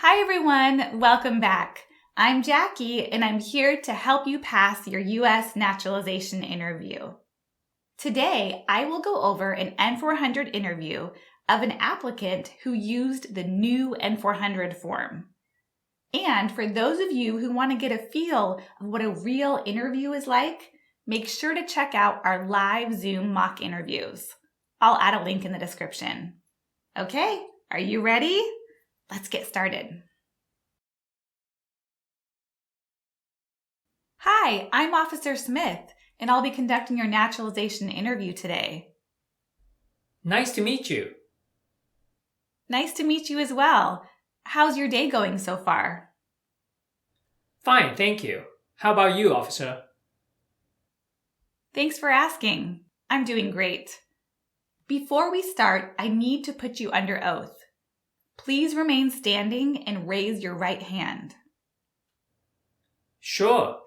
Hi everyone, welcome back. I'm Jackie and I'm here to help you pass your U.S. naturalization interview. Today, I will go over an N-400 interview of an applicant who used the new N-400 form. And for those of you who want to get a feel of what a real interview is like, make sure to check out our live Zoom mock interviews. I'll add a link in the description. Okay, are you ready? Let's get started. Hi, I'm Officer Smith, and I'll be conducting your naturalization interview today. Nice to meet you. Nice to meet you as well. How's your day going so far? Fine, thank you. How about you, officer? Thanks for asking. I'm doing great. Before we start, I need to put you under oath. Please remain standing and raise your right hand. Sure.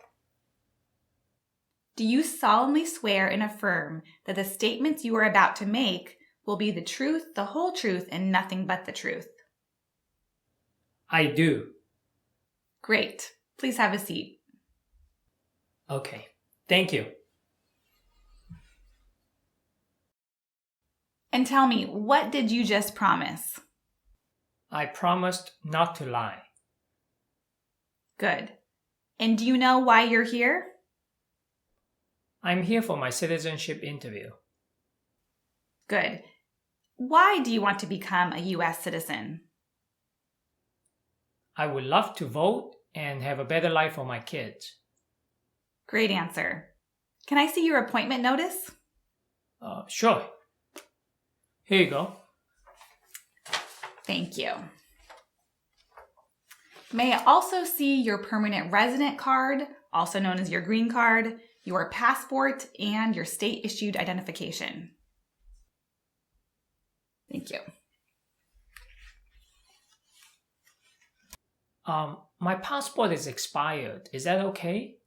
Do you solemnly swear and affirm that the statements you are about to make will be the truth, the whole truth, and nothing but the truth? I do. Great. Please have a seat. Okay, thank you. And tell me, what did you just promise? I promised not to lie. Good. And do you know why you're here? I'm here for my citizenship interview. Good. Why do you want to become a U.S. citizen? I would love to vote and have a better life for my kids. Great answer. Can I see your appointment notice? Sure. Here you go. Thank you. May I also see your permanent resident card, also known as your green card, your passport, and your state-issued identification. Thank you. My passport is expired. Is that okay?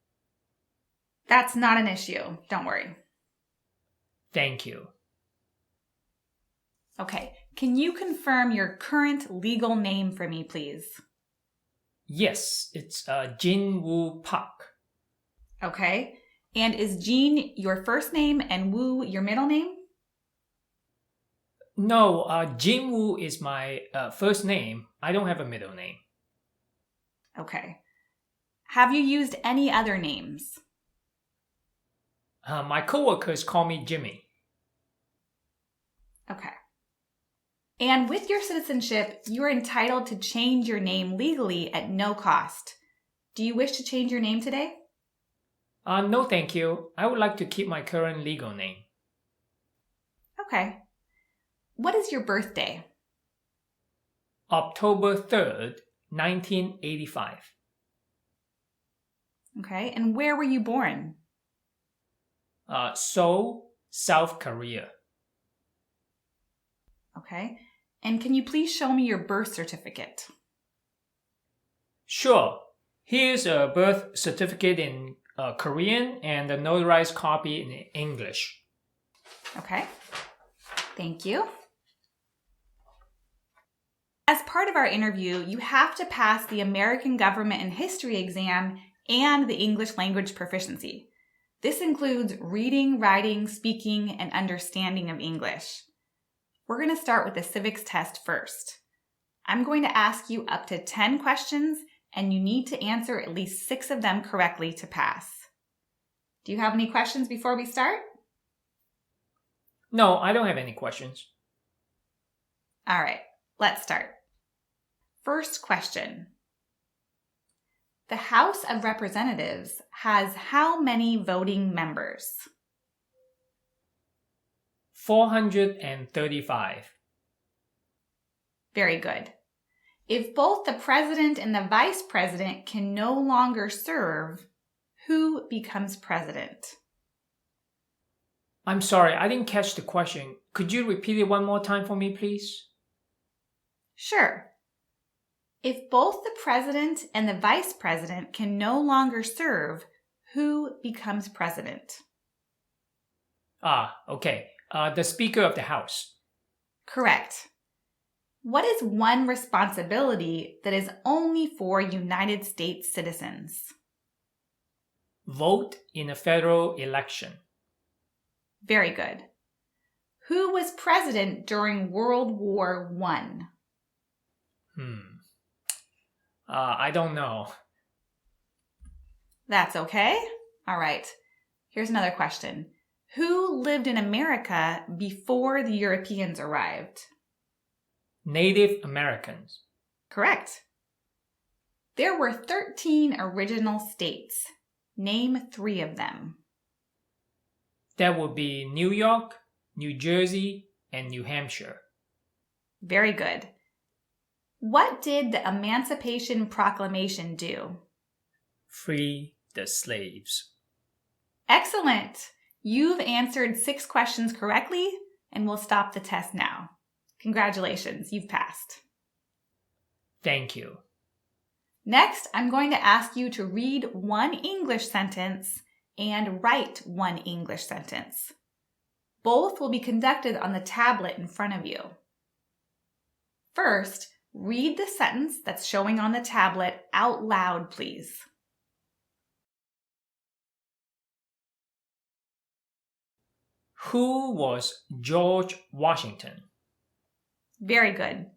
That's not an issue. Don't worry. Thank you. Okay. Can you confirm your current legal name for me, please? Yes, it's Jin Woo Park. Okay. And is Jean your first name and Woo your middle name? No, Jin Woo is my first name. I don't have a middle name. Okay. Have you used any other names? My coworkers call me Jimmy. Okay. And with your citizenship, you are entitled to change your name legally at no cost. Do you wish to change your name today? No, thank you. I would like to keep my current legal name. Okay. What is your birthday? October 3rd, 1985. Okay. And where were you born? Seoul, South Korea. Okay. And can you please show me your birth certificate? Sure. Here's a birth certificate in Korean and a notarized copy in English. Okay. Thank you. As part of our interview, you have to pass the American Government and History exam and the English language proficiency. This includes reading, writing, speaking, and understanding of English. We're going to start with the Civics Test first. I'm going to ask you up to 10 questions, and you need to answer at least 6 of them correctly to pass. Do you have any questions before we start? No, I don't have any questions. All right, let's start. First question. The House of Representatives has how many voting members? 435. Very good. If both the president and the vice president can no longer serve, who becomes president? I'm sorry, I didn't catch the question. Could you repeat it one more time for me, please? Sure. If both the president and the vice president can no longer serve, who becomes president? Okay. The Speaker of the House. Correct. What is one responsibility that is only for United States citizens? Vote in a federal election. Very good. Who was president during World War I? I don't know. That's okay. All right. Here's another question. Who lived in America before the Europeans arrived? Native Americans. Correct. There were 13 original states. Name 3 of them. That would be New York, New Jersey, and New Hampshire. Very good. What did the Emancipation Proclamation do? Free the slaves. Excellent. You've answered 6 questions correctly, and we'll stop the test now. Congratulations, you've passed. Thank you. Next, I'm going to ask you to read one English sentence and write one English sentence. Both will be conducted on the tablet in front of you. First, read the sentence that's showing on the tablet out loud, please. Who was George Washington? Very good.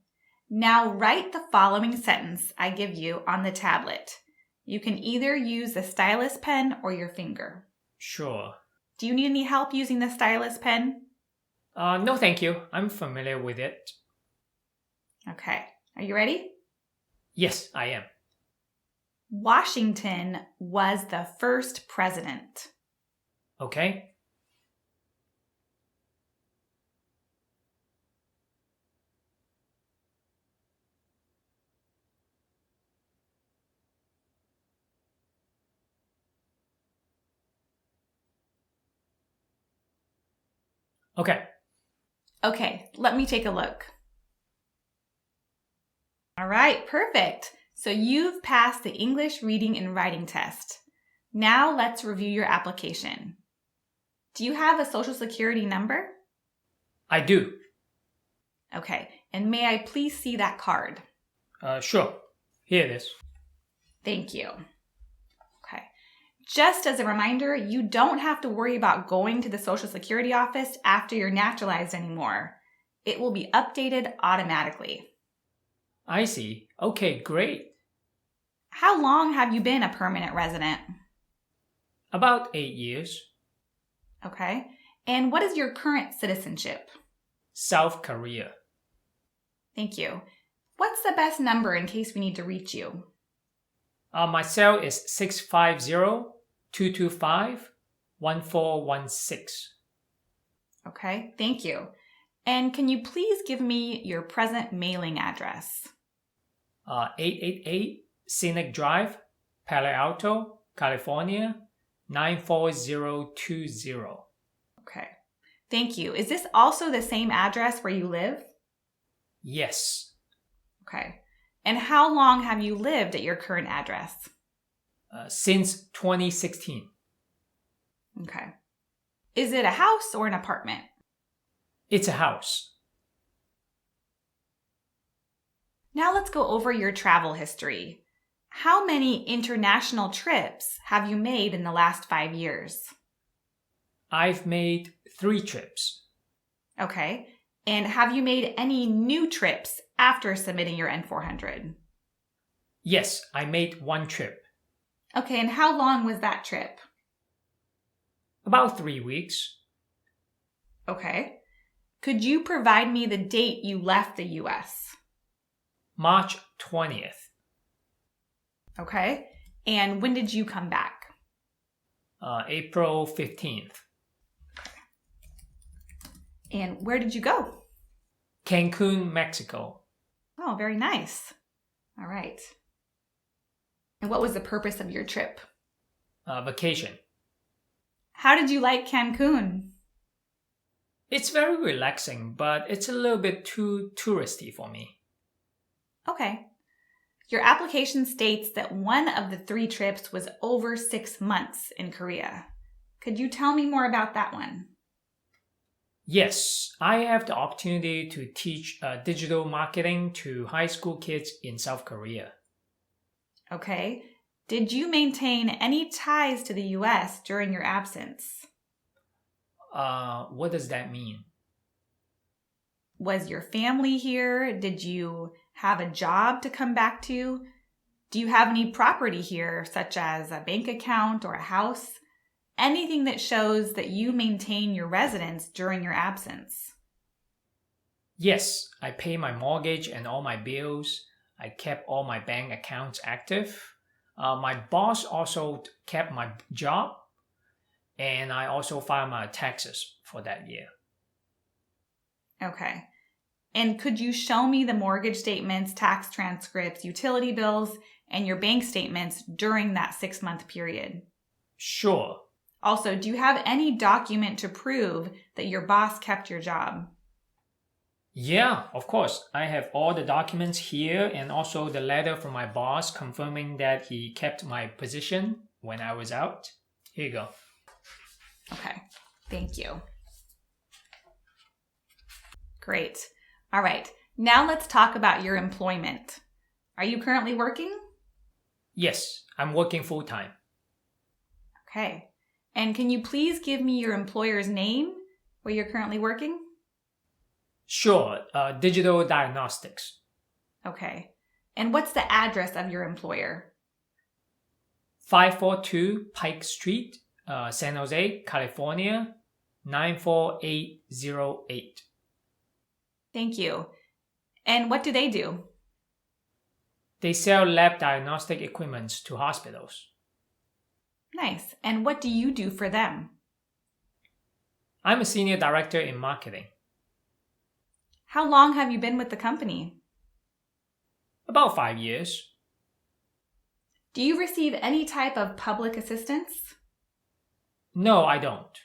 Now write the following sentence I give you on the tablet. You can either use the stylus pen or your finger. Sure. Do you need any help using the stylus pen? No, thank you. I'm familiar with it. Okay. Are you ready? Yes, I am. Washington was the first president. Okay. Okay. Okay, let me take a look. All right, perfect. So you've passed the English reading and writing test. Now let's review your application. Do you have a Social Security number? I do. Okay, and may I please see that card? Sure. Here it is. Thank you. Okay. Just as a reminder, you don't have to worry about going to the Social Security office after you're naturalized anymore. It will be updated automatically. I see. Okay, great. How long have you been a permanent resident? About 8 years. Okay. And what is your current citizenship? South Korea. Thank you. What's the best number in case we need to reach you? My cell is 650-225-1416. Okay, thank you. And can you please give me your present mailing address? 888 Scenic Drive, Palo Alto, California, 94020. Okay, thank you. Is this also the same address where you live? Yes. Okay. And how long have you lived at your current address? Since 2016. Okay. Is it a house or an apartment? It's a house. Now let's go over your travel history. How many international trips have you made in the last 5 years? I've made 3 trips. Okay. And have you made any new trips after submitting your N-400? Yes, I made 1 trip. Okay, and how long was that trip? About 3 weeks. Okay. Could you provide me the date you left the U.S.? March 20th. Okay. And when did you come back? April 15th. And where did you go? Cancun, Mexico. Oh, very nice. All right. And what was the purpose of your trip? Vacation. How did you like Cancun? It's very relaxing, but it's a little bit too touristy for me. Okay. Your application states that one of the 3 trips was over 6 months in Korea. Could you tell me more about that one? Yes, I have the opportunity to teach digital marketing to high school kids in South Korea. Okay. Did you maintain any ties to the US during your absence? What does that mean? Was your family here? Did you have a job to come back to? Do you have any property here, such as a bank account or a house? Anything that shows that you maintain your residence during your absence. Yes, I pay my mortgage and all my bills. I kept all my bank accounts active. My boss also kept my job, and I also filed my taxes for that year. Okay. And could you show me the mortgage statements, tax transcripts, utility bills, and your bank statements during that 6-month period? Sure. Also, do you have any document to prove that your boss kept your job? Yeah, of course. I have all the documents here and also the letter from my boss confirming that he kept my position when I was out. Here you go. Okay, thank you. Great. All right, now let's talk about your employment. Are you currently working? Yes, I'm working full-time. Okay. And can you please give me your employer's name where you're currently working? Sure, digital diagnostics. Okay. And what's the address of your employer? 542 Pike Street, San Jose, California, 94808. Thank you. And what do they do? They sell lab diagnostic equipment to hospitals. Nice. And what do you do for them? I'm a senior director in marketing. How long have you been with the company? About 5 years. Do you receive any type of public assistance? No, I don't.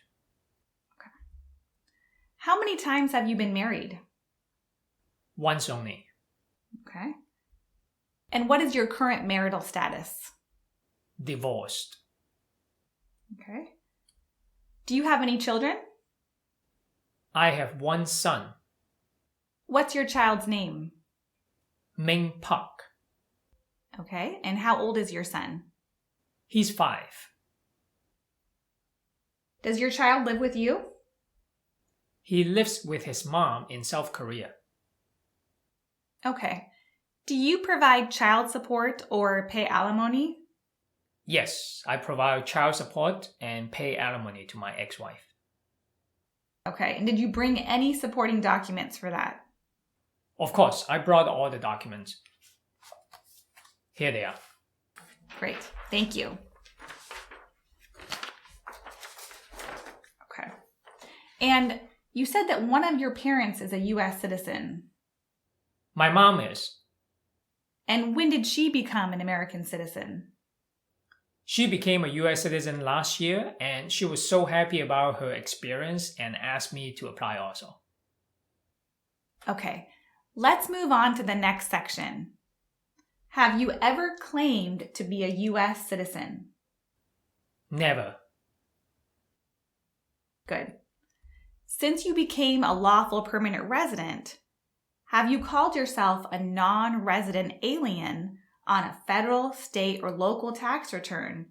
Okay. How many times have you been married? Once only. Okay. And what is your current marital status? Divorced. Okay. Do you have any children? I have one son, What's your child's name? Ming Park. Okay. And how old is your son? He's 5. Does your child live with you? He lives with his mom in South Korea. Okay. Do you provide child support or pay alimony? Yes, I provide child support and pay alimony to my ex-wife. Okay. And did you bring any supporting documents for that? Of course, I brought all the documents. Here they are. Great. Thank you. Okay. And you said that one of your parents is a U.S. citizen. My mom is. And when did she become an American citizen? She became a US citizen last year and she was so happy about her experience and asked me to apply also. Okay. Let's move on to the next section. Have you ever claimed to be a U.S. citizen? Never. Good. Since you became a lawful permanent resident, have you called yourself a non-resident alien on a federal, state, or local tax return,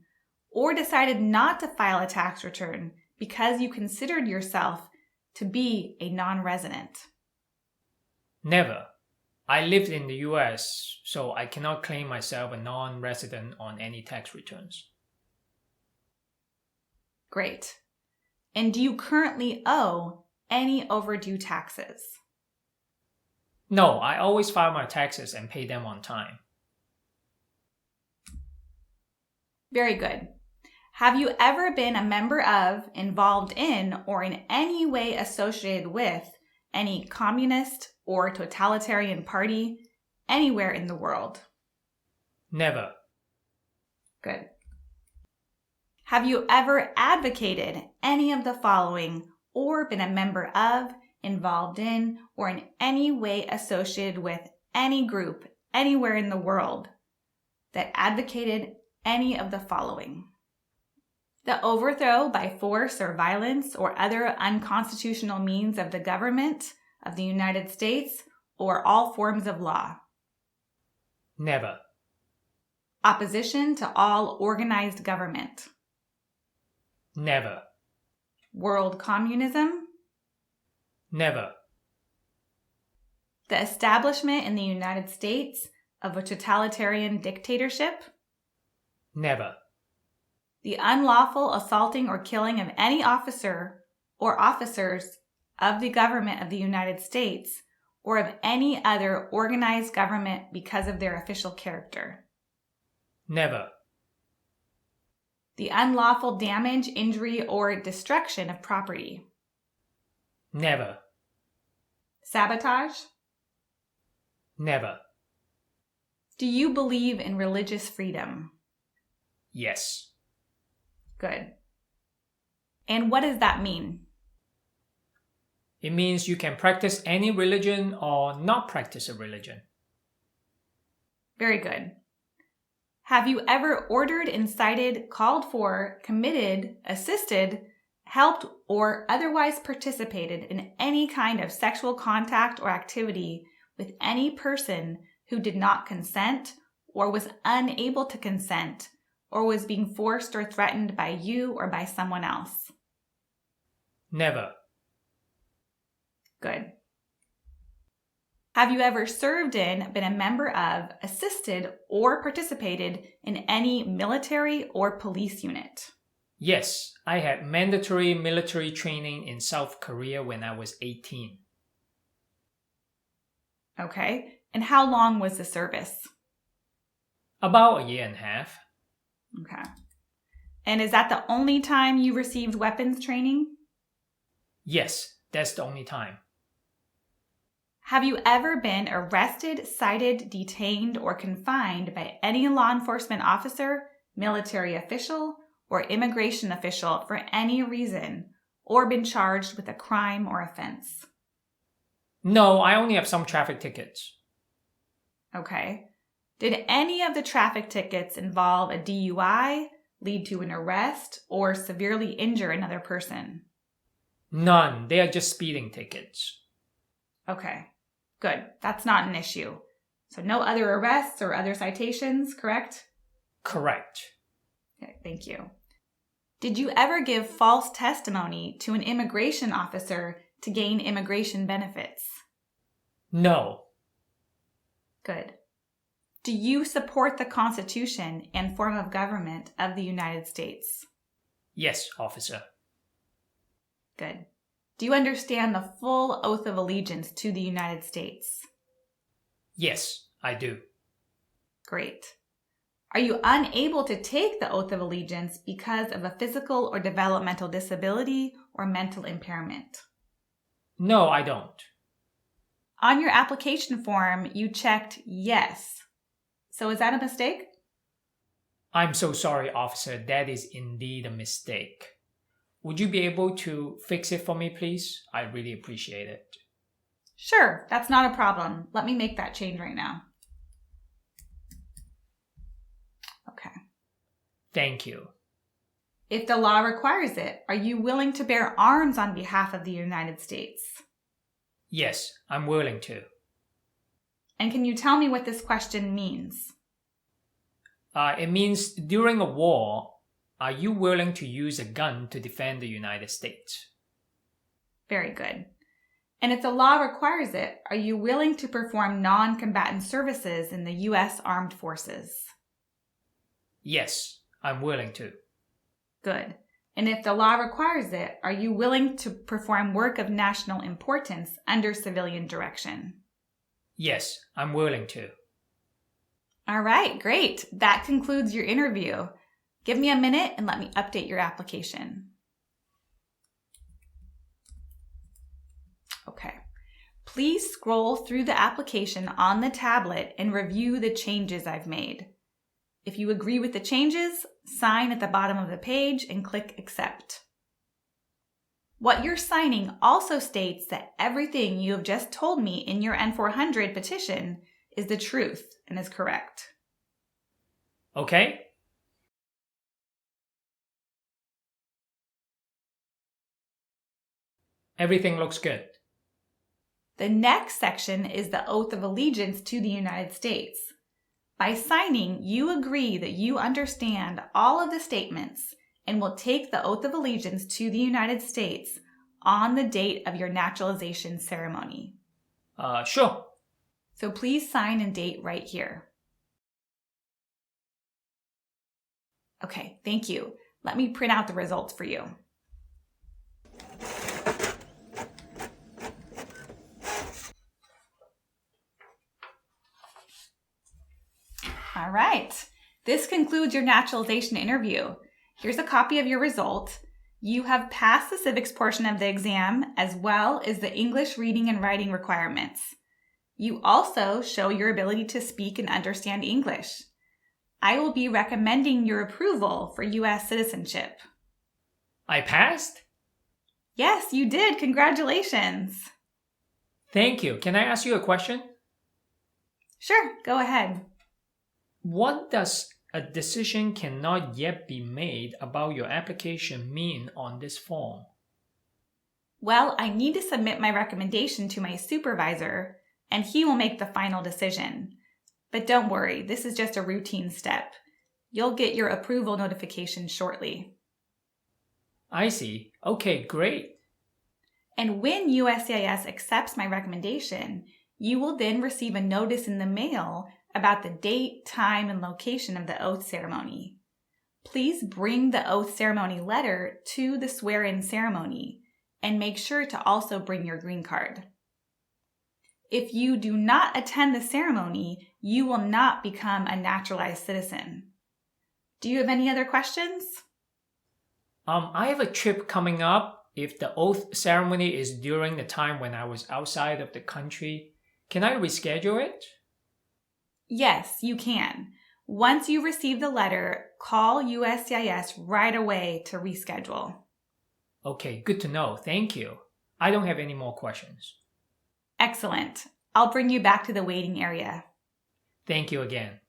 or decided not to file a tax return because you considered yourself to be a non-resident? Never. I lived in the US, so I cannot claim myself a non-resident on any tax returns. Great. And do you currently owe any overdue taxes? No, I always file my taxes and pay them on time. Very good. Have you ever been a member of, involved in, or in any way associated with any communist or totalitarian party anywhere in the world? Never. Good. Have you ever advocated any of the following or been a member of, involved in, or in any way associated with any group anywhere in the world that advocated any of the following? The overthrow by force or violence or other unconstitutional means of the government of the United States or all forms of law. Never. Opposition to all organized government. Never. World communism. Never. The establishment in the United States of a totalitarian dictatorship. Never. The unlawful assaulting or killing of any officer or officers of the government of the United States or of any other organized government because of their official character. Never. The unlawful damage, injury, or destruction of property. Never. Sabotage. Never. Do you believe in religious freedom? Yes. Good. And what does that mean? It means you can practice any religion or not practice a religion. Very good. Have you ever ordered, incited, called for, committed, assisted, helped, or otherwise participated in any kind of sexual contact or activity with any person who did not consent or was unable to consent or was being forced or threatened by you or by someone else? Never. Good. Have you ever served in, been a member of, assisted, or participated in any military or police unit? Yes, I had mandatory military training in South Korea when I was 18. Okay. And how long was the service? About a year and a half. Okay. And is that the only time you received weapons training? Yes, that's the only time. Have you ever been arrested, cited, detained, or confined by any law enforcement officer, military official, or immigration official for any reason, or been charged with a crime or offense? No, I only have some traffic tickets. Okay. Did any of the traffic tickets involve a DUI, lead to an arrest, or severely injure another person? None. They are just speeding tickets. Okay. Good. That's not an issue. So no other arrests or other citations, correct? Correct. Okay, thank you. Did you ever give false testimony to an immigration officer to gain immigration benefits? No. Good. Do you support the Constitution and form of government of the United States? Yes, officer. Good. Do you understand the full oath of allegiance to the United States? Yes, I do. Great. Are you unable to take the oath of allegiance because of a physical or developmental disability or mental impairment? No, I don't. On your application form, you checked yes. So is that a mistake? I'm so sorry, officer. That is indeed a mistake. Would you be able to fix it for me, please? I really appreciate it. Sure, that's not a problem. Let me make that change right now. Okay. Thank you. If the law requires it, are you willing to bear arms on behalf of the United States? Yes, I'm willing to. And can you tell me what this question means? It means during a war, are you willing to use a gun to defend the United States? Very good. And if the law requires it, are you willing to perform non-combatant services in the U.S. Armed Forces? Yes, I'm willing to. Good. And if the law requires it, are you willing to perform work of national importance under civilian direction? Yes, I'm willing to. All right, great. That concludes your interview. Give me a minute and let me update your application. Okay. Please scroll through the application on the tablet and review the changes I've made. If you agree with the changes, sign at the bottom of the page and click Accept. What you're signing also states that everything you have just told me in your N-400 petition is the truth and is correct. Okay? Everything looks good. The next section is the oath of allegiance to the United States. By signing, you agree that you understand all of the statements and will take the oath of allegiance to the United States on the date of your naturalization ceremony. Sure. So please sign and date right here. Okay, thank you. Let me print out the results for you. All right, this concludes your naturalization interview. Here's a copy of your result. You have passed the civics portion of the exam as well as the English reading and writing requirements. You also show your ability to speak and understand English. I will be recommending your approval for U.S. citizenship. I passed? Yes, you did. Congratulations. Thank you. Can I ask you a question? Sure, go ahead. What does a decision cannot yet be made about your application mean on this form? Well, I need to submit my recommendation to my supervisor, and he will make the final decision. But don't worry, this is just a routine step. You'll get your approval notification shortly. I see. Okay, great. And when USCIS accepts my recommendation, you will then receive a notice in the mail about the date, time, and location of the oath ceremony. Please bring the oath ceremony letter to the swear-in ceremony and make sure to also bring your green card. If you do not attend the ceremony, you will not become a naturalized citizen. Do you have any other questions? I have a trip coming up. If the oath ceremony is during the time when I was outside of the country, can I reschedule it? Yes, you can. Once you receive the letter, call USCIS right away to reschedule. Okay, good to know. Thank you. I don't have any more questions. Excellent. I'll bring you back to the waiting area. Thank you again.